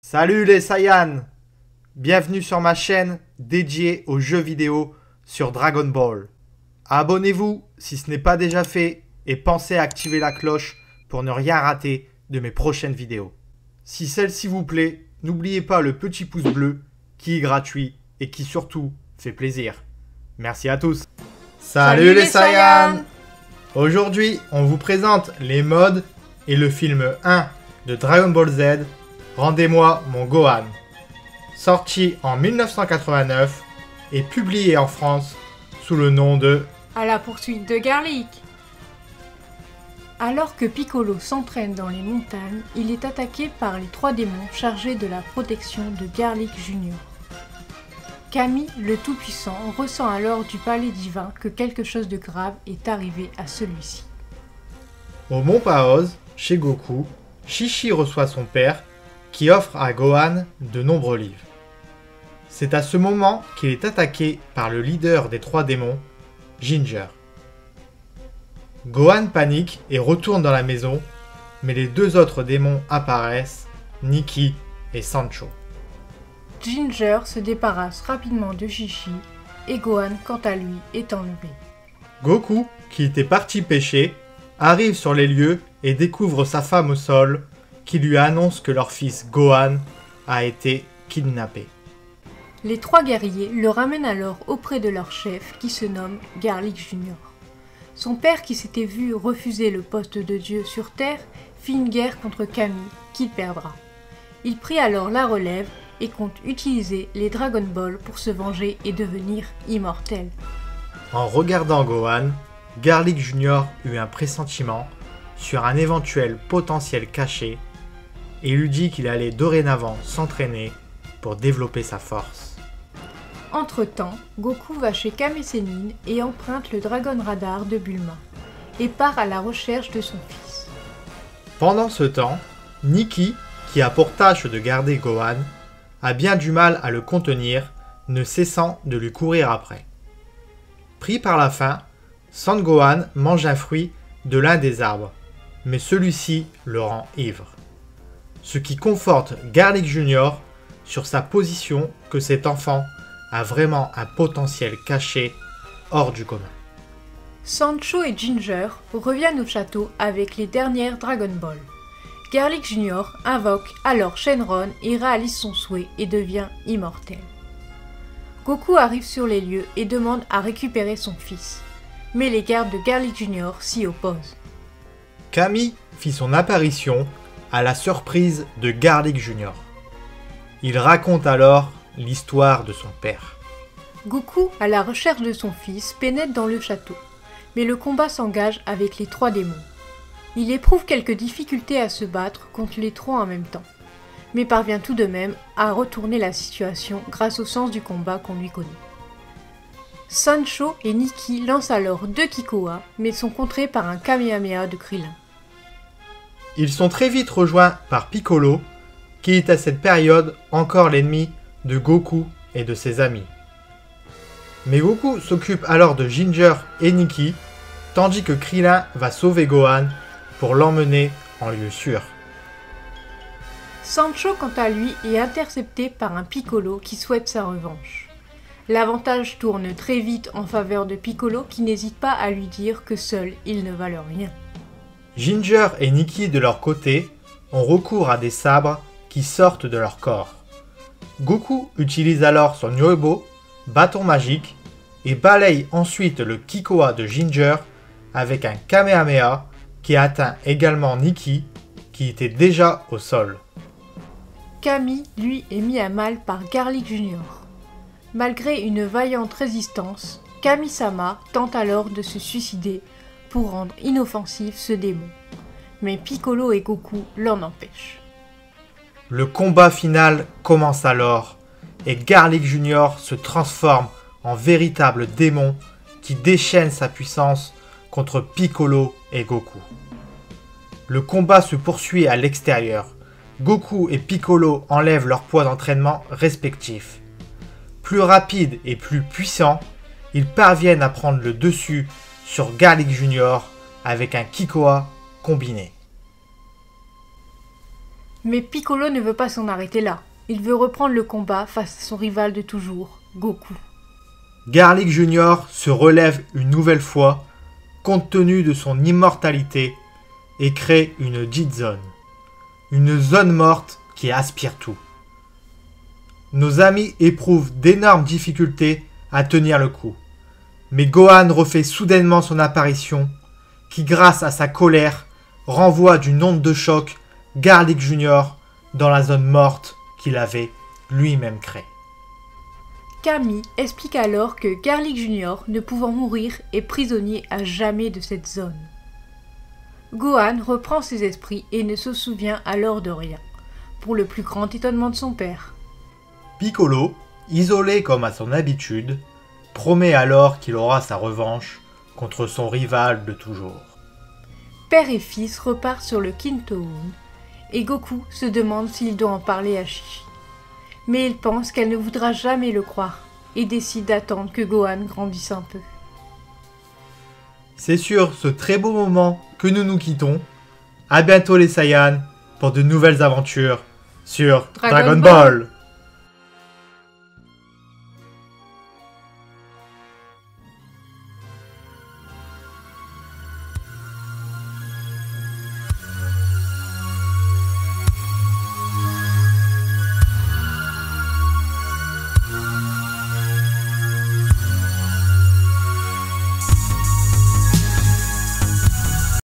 Salut les Saiyans! Bienvenue sur ma chaîne dédiée aux jeux vidéo sur Dragon Ball. Abonnez-vous si ce n'est pas déjà fait et pensez à activer la cloche pour ne rien rater de mes prochaines vidéos. Si celle-ci vous plaît, n'oubliez pas le petit pouce bleu qui est gratuit et qui surtout fait plaisir. Merci à tous! Salut les Saiyans! Aujourd'hui, on vous présente les modes et le film 1 de Dragon Ball Z, Rendez-moi mon Gohan, sorti en 1989 et publié en France sous le nom de À la poursuite de Garlic. Alors que Piccolo s'entraîne dans les montagnes, il est attaqué par les trois démons chargés de la protection de Garlic Jr. Kami, le Tout-Puissant, ressent alors du palais divin que quelque chose de grave est arrivé à celui-ci. Au Mont Paoz, chez Goku, Chi-Chi reçoit son père qui offre à Gohan de nombreux livres. C'est à ce moment qu'il est attaqué par le leader des trois démons, Ginger. Gohan panique et retourne dans la maison, mais les deux autres démons apparaissent, Nikki et Sancho. Ginger se débarrasse rapidement de Chi-Chi et Gohan, quant à lui, est enlevé. Goku, qui était parti pêcher, arrive sur les lieux et découvre sa femme au sol, qui lui annonce que leur fils Gohan a été kidnappé. Les trois guerriers le ramènent alors auprès de leur chef qui se nomme Garlic Jr. Son père, qui s'était vu refuser le poste de dieu sur Terre, fit une guerre contre Kami qu'il perdra. Il prit alors la relève et compte utiliser les Dragon Ball pour se venger et devenir immortel. En regardant Gohan, Garlic Jr. eut un pressentiment sur un éventuel potentiel caché et lui dit qu'il allait dorénavant s'entraîner pour développer sa force. Entre-temps, Goku va chez Kame Sennin et emprunte le Dragon Radar de Bulma et part à la recherche de son fils. Pendant ce temps, Nikki, qui a pour tâche de garder Gohan, a bien du mal à le contenir, ne cessant de lui courir après. Pris par la faim, Son Gohan mange un fruit de l'un des arbres, mais celui-ci le rend ivre. Ce qui conforte Garlic Jr. sur sa position que cet enfant a vraiment un potentiel caché hors du commun. Sancho et Ginger reviennent au château avec les dernières Dragon Ball. Garlic Jr. invoque alors Shenron et réalise son souhait et devient immortel. Goku arrive sur les lieux et demande à récupérer son fils, mais les gardes de Garlic Jr. s'y opposent. Kami fit son apparition à la surprise de Garlic Jr. Il raconte alors l'histoire de son père. Goku, à la recherche de son fils, pénètre dans le château, mais le combat s'engage avec les trois démons. Il éprouve quelques difficultés à se battre contre les trois en même temps, mais parvient tout de même à retourner la situation grâce au sens du combat qu'on lui connaît. Sancho et Nikki lancent alors deux Kikoa, mais sont contrés par un Kamehameha de Krillin. Ils sont très vite rejoints par Piccolo, qui est à cette période encore l'ennemi de Goku et de ses amis. Mais Goku s'occupe alors de Ginger et Nikki, tandis que Krillin va sauver Gohan pour l'emmener en lieu sûr. Sancho, quant à lui, est intercepté par un Piccolo qui souhaite sa revanche. L'avantage tourne très vite en faveur de Piccolo qui n'hésite pas à lui dire que seul il ne valent rien. Ginger et Nikki de leur côté ont recours à des sabres qui sortent de leur corps. Goku utilise alors son Nyoibo, bâton magique, et balaye ensuite le Kikoa de Ginger avec un Kamehameha qui atteint également Nikki qui était déjà au sol. Kami, lui, est mis à mal par Garlic Jr. Malgré une vaillante résistance, Kami-sama tente alors de se suicider pour rendre inoffensif ce démon. Mais Piccolo et Goku l'en empêchent. Le combat final commence alors et Garlic Jr. se transforme en véritable démon qui déchaîne sa puissance contre Piccolo et Goku. Le combat se poursuit à l'extérieur. Goku et Piccolo enlèvent leur poids d'entraînement respectifs. Plus rapides et plus puissants, ils parviennent à prendre le dessus sur Garlic Jr. avec un Kikoa combiné. Mais Piccolo ne veut pas s'en arrêter là. Il veut reprendre le combat face à son rival de toujours, Goku. Garlic Jr. se relève une nouvelle fois, compte tenu de son immortalité, et crée une Dead Zone. Une zone morte qui aspire tout. Nos amis éprouvent d'énormes difficultés à tenir le coup. Mais Gohan refait soudainement son apparition, qui grâce à sa colère, renvoie d'une onde de choc Garlic Jr. dans la zone morte qu'il avait lui-même créée. Kami explique alors que Garlic Jr., ne pouvant mourir, est prisonnier à jamais de cette zone. Gohan reprend ses esprits et ne se souvient alors de rien, pour le plus grand étonnement de son père. Piccolo, isolé comme à son habitude, promet alors qu'il aura sa revanche contre son rival de toujours. Père et fils repartent sur le Kintoon, et Goku se demande s'il doit en parler à Chi-Chi. Mais il pense qu'elle ne voudra jamais le croire, et décide d'attendre que Gohan grandisse un peu. C'est sur ce très beau moment que nous nous quittons. À bientôt les Saiyans pour de nouvelles aventures sur Dragon Ball.